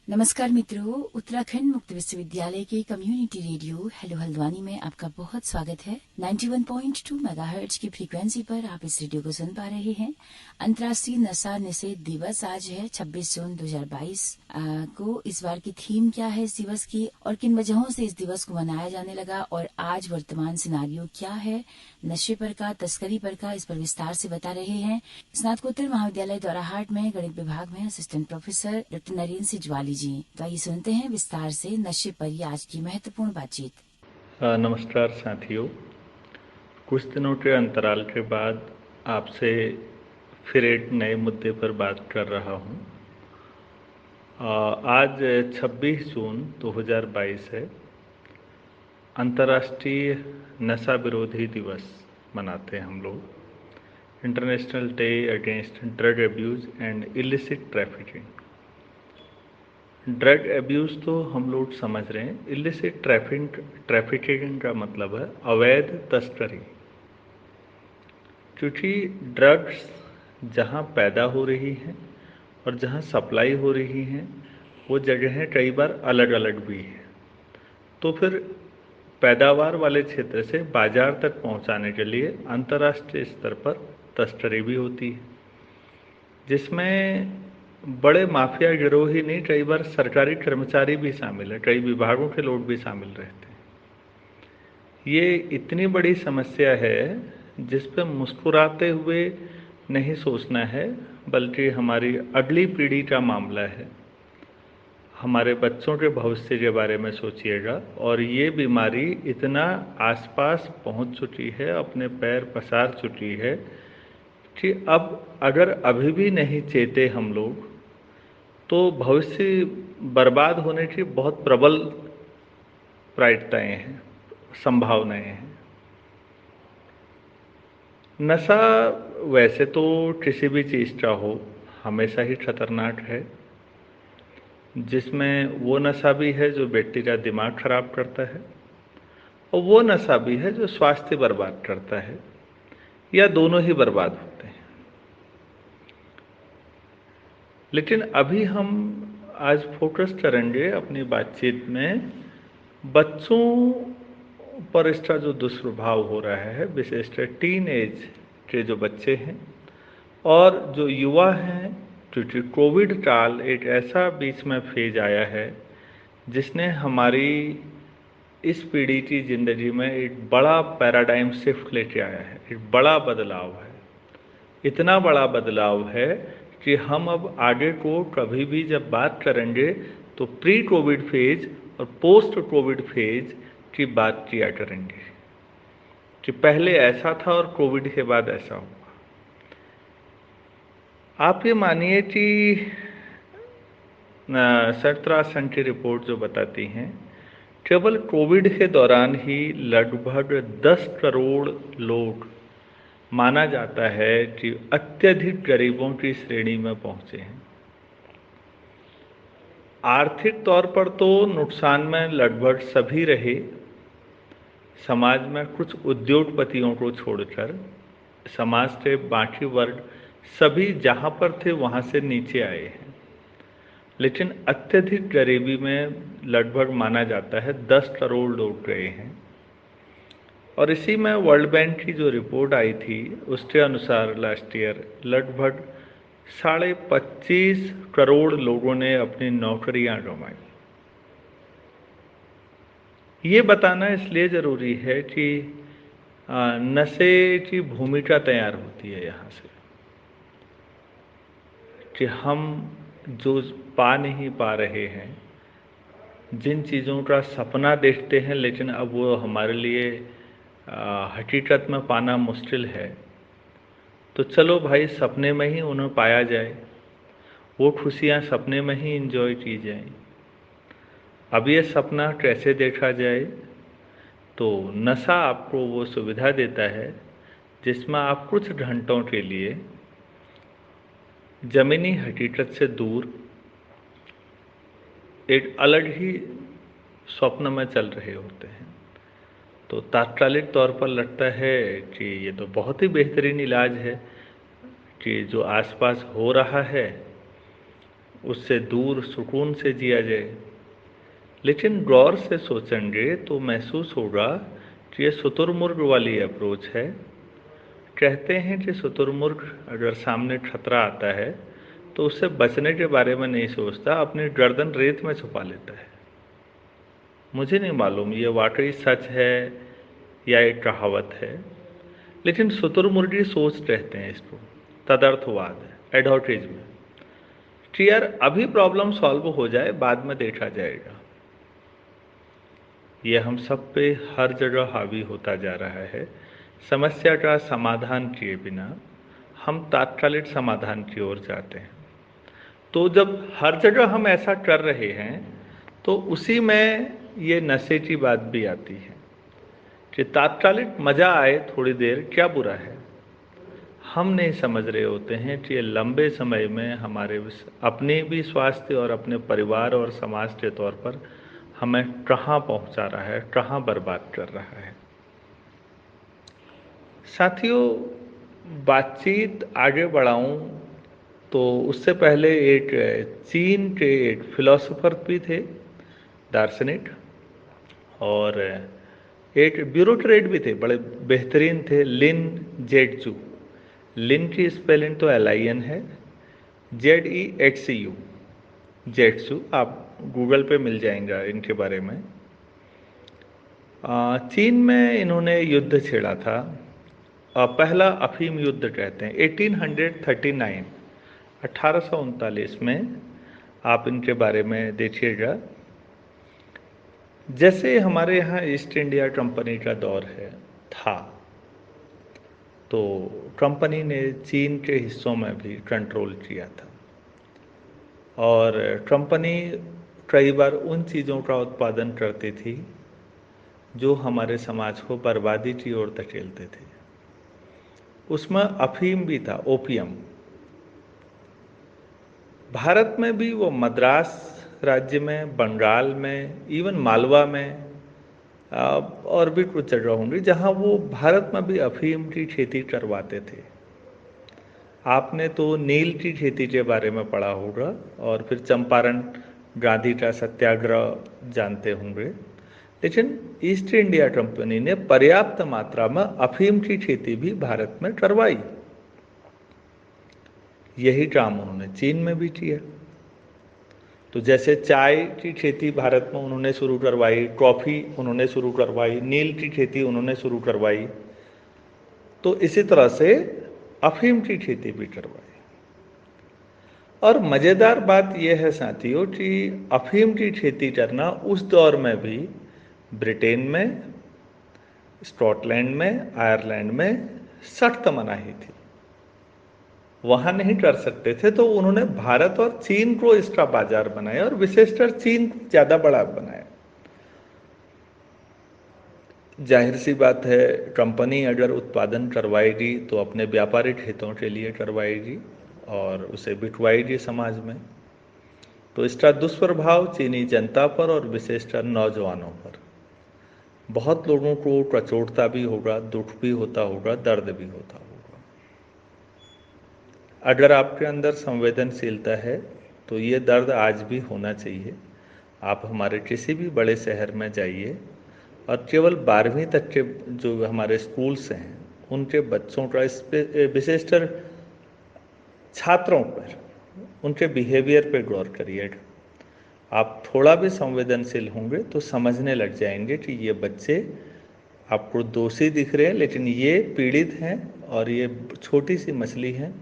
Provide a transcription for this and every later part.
नमस्कार मित्रों, उत्तराखंड मुक्त विश्वविद्यालय के कम्युनिटी रेडियो हेलो हल्द्वानी में आपका बहुत स्वागत है। 91.2 मेगाहर्ट्ज की फ्रीक्वेंसी पर आप इस रेडियो को सुन पा रहे हैं। अंतर्राष्ट्रीय नशा निषेध दिवस आज है 26 जून 2022 को। इस बार की थीम क्या है इस दिवस की और किन वजहों से इस दिवस को मनाया जाने लगा और आज वर्तमान सिनारियो क्या है नशे पर का, तस्करी पर का, इस पर विस्तार से बता रहे हैं स्नातकोत्तर महाविद्यालय द्वाराहाट में गणित विभाग में असिस्टेंट प्रोफेसर डॉक्टर नरेंद्र सिजवाली जी। तो आइए सुनते हैं विस्तार से नशे पर ये आज की महत्वपूर्ण बातचीत। नमस्कार साथियों, कुछ दिनों के अंतराल के बाद आपसे फिर एक नए मुद्दे पर बात कर रहा हूँ। आज 26 जून 2022 है। अंतर्राष्ट्रीय नशा विरोधी दिवस मनाते हैं हम लोग, international day against drug abuse and illicit trafficking. Drug abuse तो हम लोग समझ रहे हैं, इलिसिट ट्रैफिकिंग का मतलब है अवैध तस्करी। क्योंकि ड्रग्स जहाँ पैदा हो रही हैं और जहाँ सप्लाई हो रही हैं वो जगहें कई बार अलग अलग भी हैं, तो फिर पैदावार वाले क्षेत्र से बाजार तक पहुंचाने के लिए अंतर्राष्ट्रीय स्तर पर तस्करी भी होती है, जिसमें बड़े माफिया गिरोह ही नहीं, कई बार सरकारी कर्मचारी भी शामिल है, कई विभागों के लोग भी शामिल रहते हैं। ये इतनी बड़ी समस्या है जिस पर मुस्कुराते हुए नहीं सोचना है, बल्कि हमारी अगली पीढ़ी का मामला है। हमारे बच्चों के भविष्य के बारे में सोचिएगा। और ये बीमारी इतना आसपास पहुंच चुकी है, अपने पैर पसार चुकी है कि अब अगर अभी भी नहीं चेते हम लोग तो भविष्य बर्बाद होने की बहुत प्रबल प्रायिकताएं हैं, संभावनाएं हैं। नशा वैसे तो किसी भी चीज़ का हो हमेशा ही खतरनाक है, जिसमें वो नशा भी है जो व्यक्ति का दिमाग खराब करता है और वो नशा भी है जो स्वास्थ्य बर्बाद करता है, या दोनों ही बर्बाद होते हैं। लेकिन अभी हम आज फोकस करेंगे अपनी बातचीत में बच्चों पर इसका जो दुष्प्रभाव हो रहा है, विशेषकर टीन एज के जो बच्चे हैं और जो युवा हैं। क्योंकि कोविड काल एक ऐसा बीच में फेज आया है जिसने हमारी इस पीढ़ी की ज़िंदगी में एक बड़ा पैराडाइम शिफ्ट लेके आया है, एक बड़ा बदलाव है। इतना बड़ा बदलाव है कि हम अब आगे को कभी भी जब बात करेंगे तो प्री कोविड फेज और पोस्ट कोविड फेज की बात किया करेंगे कि पहले ऐसा था और कोविड के बाद ऐसा हुआ। आप ये मानिए कि संयुक्त राष्ट्र संघ की रिपोर्ट जो बताती हैं, केवल कोविड के दौरान ही लगभग 10 करोड़ लोग माना जाता है कि अत्यधिक गरीबों की श्रेणी में पहुंचे हैं। आर्थिक तौर पर तो नुकसान में लगभग सभी रहे, समाज में कुछ उद्योगपतियों को छोड़कर समाज के बाकी वर्ग सभी जहां पर थे वहां से नीचे आए हैं। लेकिन अत्यधिक गरीबी में लगभग माना जाता है 10 करोड़ लोग गए हैं। और इसी में वर्ल्ड बैंक की जो रिपोर्ट आई थी उसके अनुसार लास्ट ईयर लगभग 25.5 करोड़ लोगों ने अपनी नौकरियां गंवाई। ये बताना इसलिए ज़रूरी है कि नशे की भूमिका तैयार होती है यहाँ से कि हम जो पा नहीं पा रहे हैं, जिन चीज़ों का सपना देखते हैं लेकिन अब वो हमारे लिए हकीकत में पाना मुश्किल है, तो चलो भाई सपने में ही उन्हें पाया जाए, वो खुशियाँ सपने में ही इंजॉय की जाए। अब ये सपना कैसे देखा जाए, तो नशा आपको वो सुविधा देता है जिसमें आप कुछ घंटों के लिए ज़मीनी हकीकत से दूर एक अलग ही स्वप्न में चल रहे होते हैं। तो तात्कालिक तौर पर लगता है कि ये तो बहुत ही बेहतरीन इलाज है कि जो आसपास हो रहा है उससे दूर सुकून से जिया जाए। लेकिन गौर से सोचेंगे तो महसूस होगा कि ये शुतुरमुर्ग वाली अप्रोच है। कहते हैं कि शुतुरमुर्ग अगर सामने खतरा आता है तो उससे बचने के बारे में नहीं सोचता, अपनी गर्दन रेत में छुपा लेता है। मुझे नहीं मालूम ये वाकई सच है या एक कहावत है, लेकिन शुतुरमुर्गी सोच कहते हैं इसको, तदर्थवाद है एडवर्टीजमेंट, कि यार अभी प्रॉब्लम सॉल्व हो जाए, बाद में देखा जाएगा। ये हम सब पे हर जगह हावी होता जा रहा है। समस्या का समाधान किए बिना हम तात्कालिक समाधान की ओर जाते हैं। तो जब हर जगह हम ऐसा कर रहे हैं तो उसी में ये नशे की बात भी आती है कि तात्कालिक मजा आए थोड़ी देर, क्या बुरा है। हम नहीं समझ रहे होते हैं कि ये लंबे समय में हमारे अपने भी स्वास्थ्य और अपने परिवार और समाज के तौर पर हमें कहाँ पहुँचा रहा है, कहाँ बर्बाद कर रहा है। साथियों, बातचीत आगे बढ़ाऊं तो उससे पहले एक चीन के एक फिलोसोफर भी थे, दार्शनिक, और एक ब्यूरोक्रेट भी थे, बड़े बेहतरीन थे, लिन जेडजू। लिन की स्पेलिंग तो LIN है, ZEHCU, जेडसू। आप गूगल पे मिल जाएंगा इनके बारे में। चीन में इन्होंने युद्ध छेड़ा था, पहला अफीम युद्ध कहते हैं, 1839, 1839 में। आप इनके बारे में देखिएगा। जैसे हमारे यहाँ ईस्ट इंडिया कंपनी का दौर था, तो कंपनी ने चीन के हिस्सों में भी कंट्रोल किया था, और कंपनी कई बार उन चीज़ों का उत्पादन करती थी जो हमारे समाज को बर्बादी की ओर धकेलते थे। उसमें अफीम भी था, ओपियम। भारत में भी वो मद्रास राज्य में, बंगाल में, इवन मालवा में, और भी कुछ जगह होंगी जहाँ वो भारत में भी अफीम की खेती करवाते थे। आपने तो नील की खेती के बारे में पढ़ा होगा, और फिर चंपारण गांधी का सत्याग्रह जानते होंगे। लेकिन ईस्ट इंडिया कंपनी ने पर्याप्त मात्रा में अफीम की खेती भी भारत में करवाई। यही काम उन्होंने चीन में भी किया। तो जैसे चाय की खेती भारत में उन्होंने शुरू करवाई, कॉफ़ी उन्होंने शुरू करवाई, नील की खेती उन्होंने शुरू करवाई, तो इसी तरह से अफीम की खेती भी करवाई। और मज़ेदार बात यह है साथियों कि अफीम की खेती करना उस दौर में भी ब्रिटेन में, स्कॉटलैंड में, आयरलैंड में सख्त मनाही थी। वहाँ नहीं कर सकते थे, तो उन्होंने भारत और चीन को इसका बाजार बनाया, और विशेषकर चीन ज़्यादा बड़ा बनाया। जाहिर सी बात है, कंपनी अगर उत्पादन करवाएगी तो अपने व्यापारिक हितों के लिए करवाएगी और उसे बिकवाएगी समाज में। तो इसका दुष्प्रभाव चीनी जनता पर और विशेषकर नौजवानों पर, बहुत लोगों को कचोटता भी होगा, दुख भी होता होगा, दर्द भी होता होगा। अगर आपके अंदर संवेदनशीलता है तो ये दर्द आज भी होना चाहिए। आप हमारे किसी भी बड़े शहर में जाइए और केवल 12वीं तक के जो हमारे स्कूल्स हैं उनके बच्चों का, विशेषकर छात्रों पर, उनके बिहेवियर पर गौर करिएगा। आप थोड़ा भी संवेदनशील होंगे तो समझने लग जाएंगे कि ये बच्चे आपको दोषी दिख रहे हैं, लेकिन ये पीड़ित हैं और ये छोटी सी मछली है,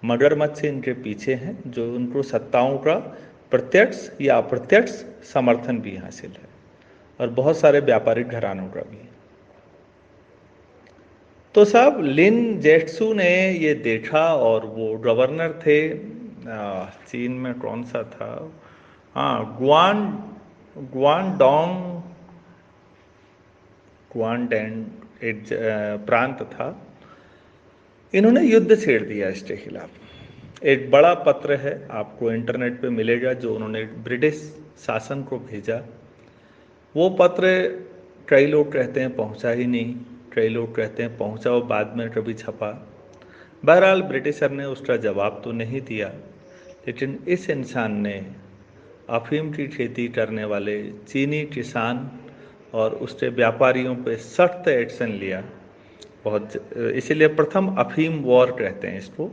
मगरमच्छ से इनके पीछे हैं, जो उनको सत्ताओं का प्रत्यक्ष या अप्रत्यक्ष समर्थन भी हासिल है, और बहुत सारे व्यापारिक घरानों का भी। तो साहब, लिन जेट्सू ने ये देखा, और वो गवर्नर थे चीन में, कौन सा था, हाँ, ग्वानडैंग एक प्रांत था। इन्होंने युद्ध छेड़ दिया इसके खिलाफ। एक बड़ा पत्र है, आपको इंटरनेट पे मिलेगा, जो उन्होंने ब्रिटिश शासन को भेजा। वो पत्र कई लोग कहते हैं पहुंचा ही नहीं, कई लोग कहते हैं पहुंचा वो बाद में कभी छपा। बहरहाल ब्रिटिशर ने उसका जवाब तो नहीं दिया, लेकिन इस इंसान ने अफीम की खेती करने वाले चीनी किसान और उसके व्यापारियों पे सख्त एक्शन लिया। इसीलिए प्रथम अफीम वॉर कहते हैं इसको।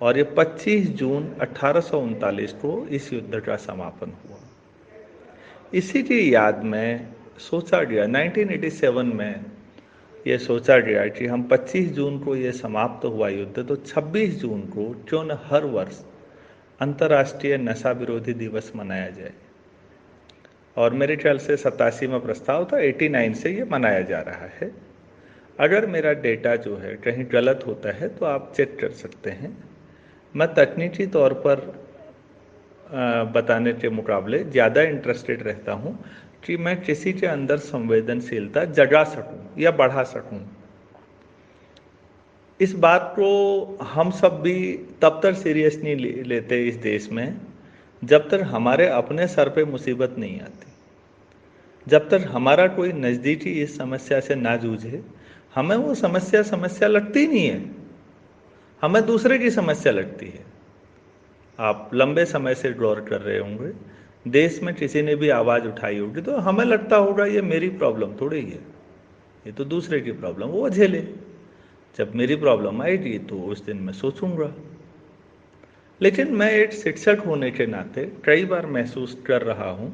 और ये 25 जून 1839 को इस युद्ध का समापन हुआ। इसी की याद में सोचा गया 1987 में ये सोचा गया कि हम 25 जून को ये समाप्त हुआ युद्ध, तो 26 जून को क्यों न हर वर्ष अंतर्राष्ट्रीय नशा विरोधी दिवस मनाया जाए। और मेरे ख्याल से 87 में प्रस्ताव था, 89 से ये मनाया जा रहा है। अगर मेरा डेटा जो है कहीं गलत होता है तो आप चेक कर सकते हैं। मैं तकनीकी तौर पर बताने के मुकाबले ज़्यादा इंटरेस्टेड रहता हूँ कि मैं किसी के अंदर संवेदनशीलता जगा सकूँ या बढ़ा सकूँ। इस बात को हम सब भी तब तक सीरियस नहीं लेते इस देश में जब तक हमारे अपने सर पे मुसीबत नहीं आती। जब तक हमारा कोई नज़दीकी इस समस्या से ना जूझे, हमें वो समस्या लगती नहीं है, हमें दूसरे की समस्या लगती है। आप लंबे समय से गौर कर रहे होंगे, देश में किसी ने भी आवाज़ उठाई होगी तो हमें लगता होगा ये मेरी प्रॉब्लम थोड़ी है, ये तो दूसरे की प्रॉब्लम, वो झेले। जब मेरी प्रॉब्लम आएगी तो उस दिन मैं सोचूंगा। लेकिन मैं एक शिक्षक होने के नाते कई बार महसूस कर रहा हूँ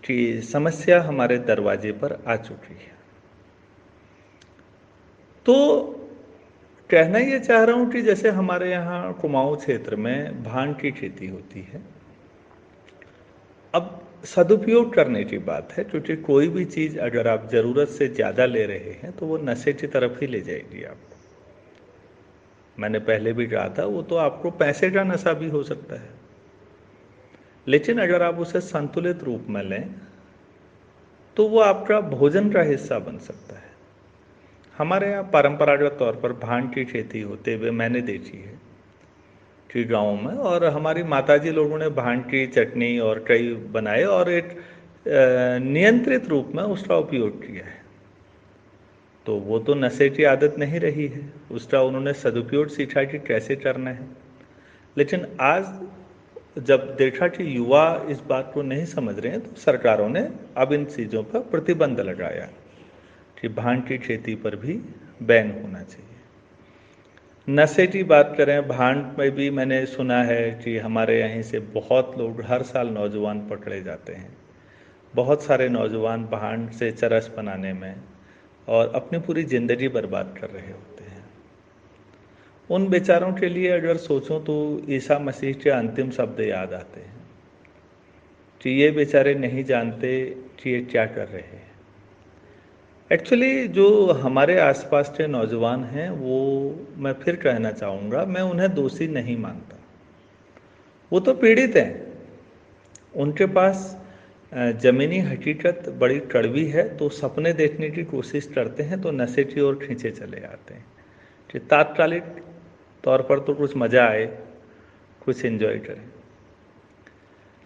कि समस्या हमारे दरवाजे पर आ चुकी है। तो कहना ये चाह रहा हूँ कि जैसे हमारे यहाँ कुमाऊं क्षेत्र में भांग की खेती होती है, अब सदुपयोग करने की बात है, क्योंकि कोई भी चीज़ अगर आप ज़रूरत से ज़्यादा ले रहे हैं तो वो नशे की तरफ ही ले जाएगी आपको। मैंने पहले भी कहा था, वो तो आपको पैसे का नशा भी हो सकता है, लेकिन अगर आप उसे संतुलित रूप में लें तो वो आपका भोजन का हिस्सा बन सकता है। हमारे यहाँ परंपरागत तौर पर भांग की खेती होते हुए मैंने देखी है कि गाँव में, और हमारी माताजी लोगों ने भांग की चटनी और कई बनाए और एक नियंत्रित रूप में उसका उपयोग किया है। तो वो तो नशे की आदत नहीं रही है, उसका उन्होंने सदुपयोग सीखा कि कैसे करना है। लेकिन आज जब देखा कि युवा इस बात को नहीं समझ रहे हैं तो सरकारों ने अब इन चीज़ों पर प्रतिबंध लगाया कि भांग की खेती पर भी बैन होना चाहिए। नशे की बात करें, भांग में भी मैंने सुना है कि हमारे यहीं से बहुत लोग हर साल नौजवान पकड़े जाते हैं। बहुत सारे नौजवान भांग से चरस बनाने में और अपनी पूरी ज़िंदगी बर्बाद कर रहे होते हैं। उन बेचारों के लिए अगर सोचूं तो ईसा मसीह के अंतिम शब्द याद आते हैं कि ये बेचारे नहीं जानते कि ये क्या कर रहे हैं। एक्चुअली जो हमारे आसपास के नौजवान हैं, वो मैं फिर कहना चाहूँगा, मैं उन्हें दोषी नहीं मानता। वो तो पीड़ित हैं, उनके पास ज़मीनी हकीकत बड़ी कड़वी है, तो सपने देखने की कोशिश करते हैं तो नशे की ओर खींचे चले आते हैं कि तात्कालिक तौर पर तो कुछ मज़ा आए, कुछ एंजॉय करें।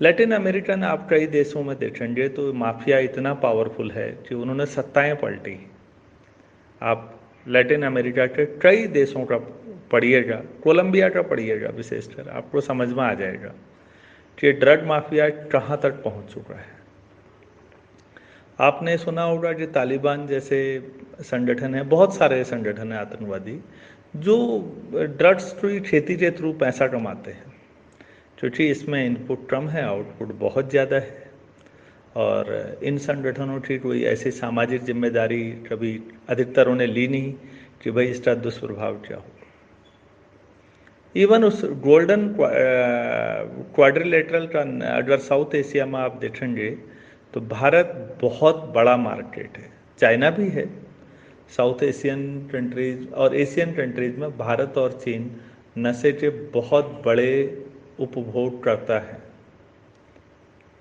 लैटिन अमेरिकन आप कई देशों में देखेंगे तो माफिया इतना पावरफुल है कि उन्होंने सत्ताएं पलटी। आप लैटिन अमेरिका के कई देशों का पढ़िएगा, कोलंबिया का पढ़िएगा विशेषकर, आपको समझ में आ जाएगा कि ड्रग माफिया कहाँ तक पहुँच चुका है। आपने सुना होगा कि तालिबान जैसे संगठन है, बहुत सारे संगठन हैं आतंकवादी, जो ड्रग्स की खेती के थ्रू पैसा कमाते हैं, क्योंकि इसमें इनपुट कम है, आउटपुट बहुत ज़्यादा है। और इन संगठनों की कोई ऐसी सामाजिक जिम्मेदारी कभी अधिकतर उन्हें ली नहीं कि भाई इसका दुष्प्रभाव क्या होगा। इवन उस गोल्डन क्वाड्रिलेटरल का अगर साउथ एशिया में आप देखेंगे तो भारत बहुत बड़ा मार्केट है, चाइना भी है। साउथ एशियन कंट्रीज और एशियन कंट्रीज में भारत और चीन नशे के बहुत बड़े उपभोग करता है।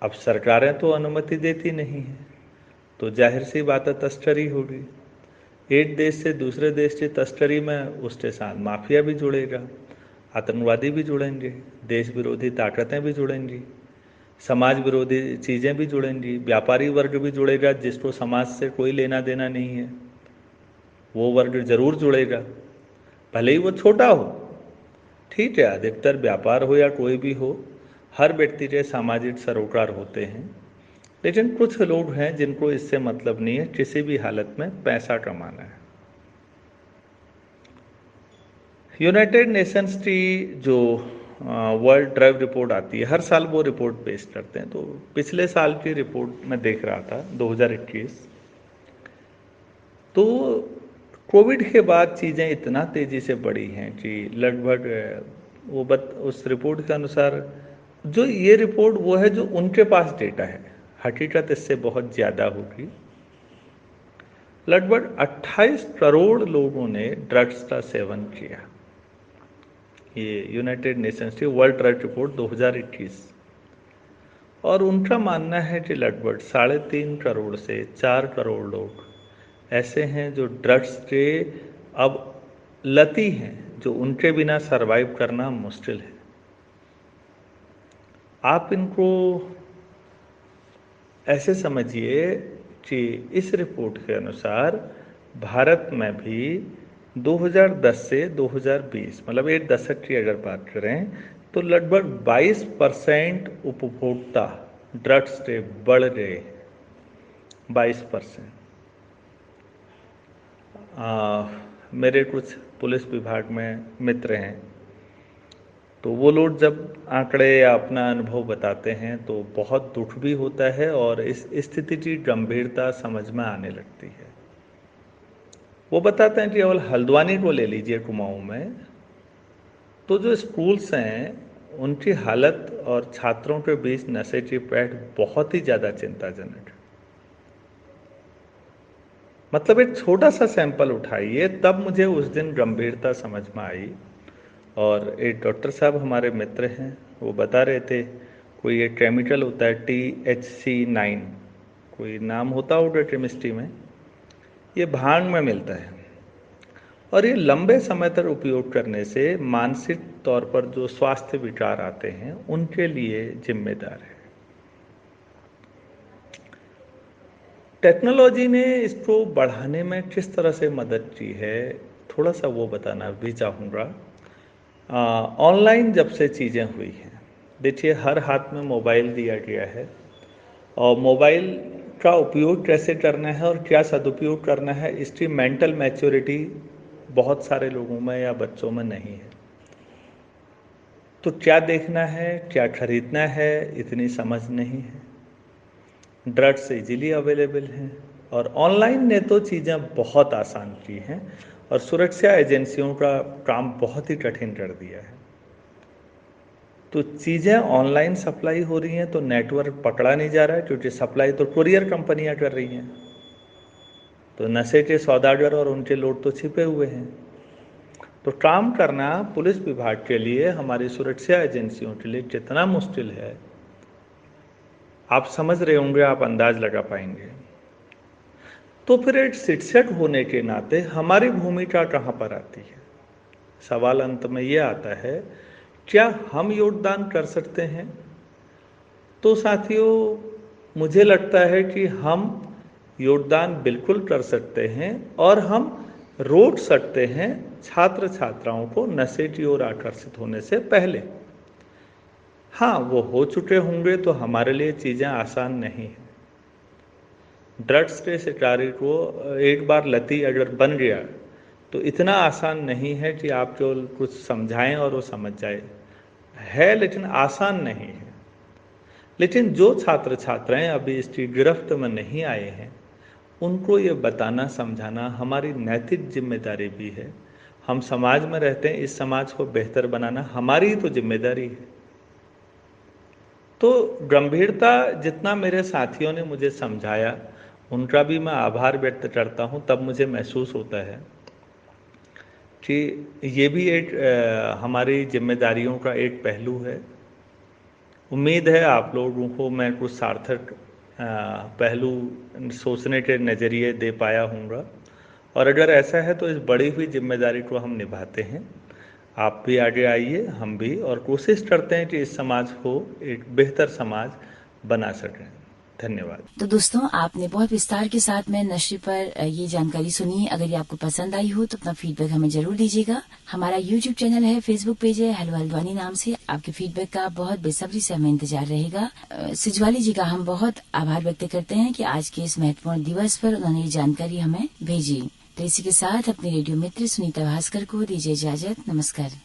अब सरकारें तो अनुमति देती नहीं हैं, तो जाहिर सी बात है तस्करी होगी। एक देश से दूसरे देश की तस्करी में उसके साथ माफिया भी जुड़ेगा, आतंकवादी भी जुड़ेंगे, देश विरोधी ताकतें भी जुड़ेंगी, समाज विरोधी चीज़ें भी जुड़ेंगी, व्यापारी वर्ग भी जुड़ेगा जिसको समाज से कोई लेना देना नहीं है, वो वर्ग जरूर जुड़ेगा, भले ही वो छोटा हो, ठीक है, अधिकतर व्यापार हो या कोई भी हो, हर व्यक्ति के सामाजिक सरोकार होते हैं, लेकिन कुछ लोग हैं जिनको इससे मतलब नहीं है, किसी भी हालत में पैसा कमाना है। यूनाइटेड नेशंस की जो वर्ल्ड ड्रग रिपोर्ट आती है, हर साल वो रिपोर्ट पेश करते हैं। तो पिछले साल की रिपोर्ट मैं देख रहा था 2021, तो कोविड के बाद चीज़ें इतना तेज़ी से बढ़ी हैं कि लगभग उस रिपोर्ट के अनुसार, जो ये रिपोर्ट वो है जो उनके पास डेटा है, हकीकत इससे बहुत ज़्यादा होगी। लगभग 28 करोड़ लोगों ने ड्रग्स का सेवन किया। ये यूनाइटेड नेशंस की वर्ल्ड ड्रग रिपोर्ट 2021, और उनका मानना है कि लगभग 3.5 करोड़ से 4 करोड़ लोग ऐसे हैं जो ड्रग्स के अब लती हैं, जो उनके बिना सरवाइव करना मुश्किल है। आप इनको ऐसे समझिए कि इस रिपोर्ट के अनुसार भारत में भी 2010 से 2020, मतलब एक दशक की अगर बात करें, तो लगभग 22% उपभोक्ता ड्रग्स के बढ़ गए। 22%। मेरे कुछ पुलिस विभाग में मित्र हैं, तो वो लोग जब आंकड़े या अपना अनुभव बताते हैं तो बहुत दुख भी होता है और इस स्थिति की गंभीरता समझ में आने लगती है। वो बताते हैं कि केवल हल्द्वानी को ले लीजिए, कुमाऊं में, तो जो स्कूल्स हैं उनकी हालत और छात्रों के बीच नशे की पैठ बहुत ही ज़्यादा चिंताजनक है। मतलब एक छोटा सा सैंपल उठाइए, तब मुझे उस दिन गंभीरता समझ में आई। और एक डॉक्टर साहब हमारे मित्र हैं, वो बता रहे थे, कोई एक केमिकल होता है THC9, कोई नाम होता होगा केमिस्ट्री में, ये भांग में मिलता है, और ये लंबे समय तक उपयोग करने से मानसिक तौर पर जो स्वास्थ्य विकार आते हैं उनके लिए जिम्मेदार है। टेक्नोलॉजी ने इसको बढ़ाने में किस तरह से मदद की है, थोड़ा सा वो बताना भी चाहूँगा। ऑनलाइन जब से चीज़ें हुई हैं, देखिए हर हाथ में मोबाइल दिया गया है, और मोबाइल का उपयोग कैसे करना है और क्या सदुपयोग करना है, इसकी मेंटल मैच्योरिटी बहुत सारे लोगों में या बच्चों में नहीं है। तो क्या देखना है, क्या खरीदना है, इतनी समझ नहीं है। ड्रग्स इजीली अवेलेबल हैं, और ऑनलाइन ने तो चीज़ें बहुत आसान की हैं और सुरक्षा एजेंसियों का काम बहुत ही कठिन कर दिया है। तो चीज़ें ऑनलाइन सप्लाई हो रही हैं तो नेटवर्क पकड़ा नहीं जा रहा है, क्योंकि सप्लाई तो कुरियर कंपनियां कर रही हैं। तो नशे के सौदागर और उनके लोग तो छिपे हुए हैं। तो काम करना पुलिस विभाग के लिए, हमारी सुरक्षा एजेंसियों के लिए कितना मुश्किल है, आप समझ रहे होंगे, आप अंदाज लगा पाएंगे। तो फिर एक शिक्षक होने के नाते हमारी भूमिका कहाँ पर आती है? सवाल अंत में ये आता है, क्या हम योगदान कर सकते हैं? तो साथियों, मुझे लगता है कि हम योगदान बिल्कुल कर सकते हैं, और हम रोक सकते हैं छात्र छात्राओं को नशे की ओर आकर्षित होने से पहले। हाँ, वो हो चुके होंगे तो हमारे लिए चीज़ें आसान नहीं हैं। ड्रग्स के शिकारी को एक बार लती अगर बन गया तो इतना आसान नहीं है कि आप केवल कुछ समझाएं और वो समझ जाए, है लेकिन आसान नहीं है। लेकिन जो छात्र छात्राएं अभी इसकी गिरफ्त में नहीं आए हैं, उनको ये बताना समझाना हमारी नैतिक जिम्मेदारी भी है। हम समाज में रहते हैं, इस समाज को बेहतर बनाना हमारी तो जिम्मेदारी है। तो गंभीरता जितना मेरे साथियों ने मुझे समझाया, उनका भी मैं आभार व्यक्त करता हूँ। तब मुझे महसूस होता है कि ये भी एक हमारी जिम्मेदारियों का एक पहलू है। उम्मीद है आप लोगों को मैं कुछ सार्थक पहलू सोचने के नज़रिए दे पाया हूँगा, और अगर ऐसा है तो इस बड़ी हुई जिम्मेदारी को हम निभाते हैं। आप भी आगे आइए, हम भी, और कोशिश करते हैं कि इस समाज को एक बेहतर समाज बना सकें। धन्यवाद। तो दोस्तों, आपने बहुत विस्तार के साथ में नशे पर ये जानकारी सुनी। अगर ये आपको पसंद आई हो तो अपना फीडबैक हमें जरूर दीजिएगा। हमारा यूट्यूब चैनल है, फेसबुक पेज है हेलो हल्द्वानी नाम से। आपके फीडबैक का बहुत बेसब्री से हमें इंतजार रहेगा। सिजवाली जी का हम बहुत आभार व्यक्त करते हैं कि आज के इस महत्वपूर्ण दिवस पर उन्होंने ये जानकारी हमें भेजी। तो इसी के साथ अपने रेडियो मित्र सुनीता भास्कर को दीजिए इजाजत। नमस्कार।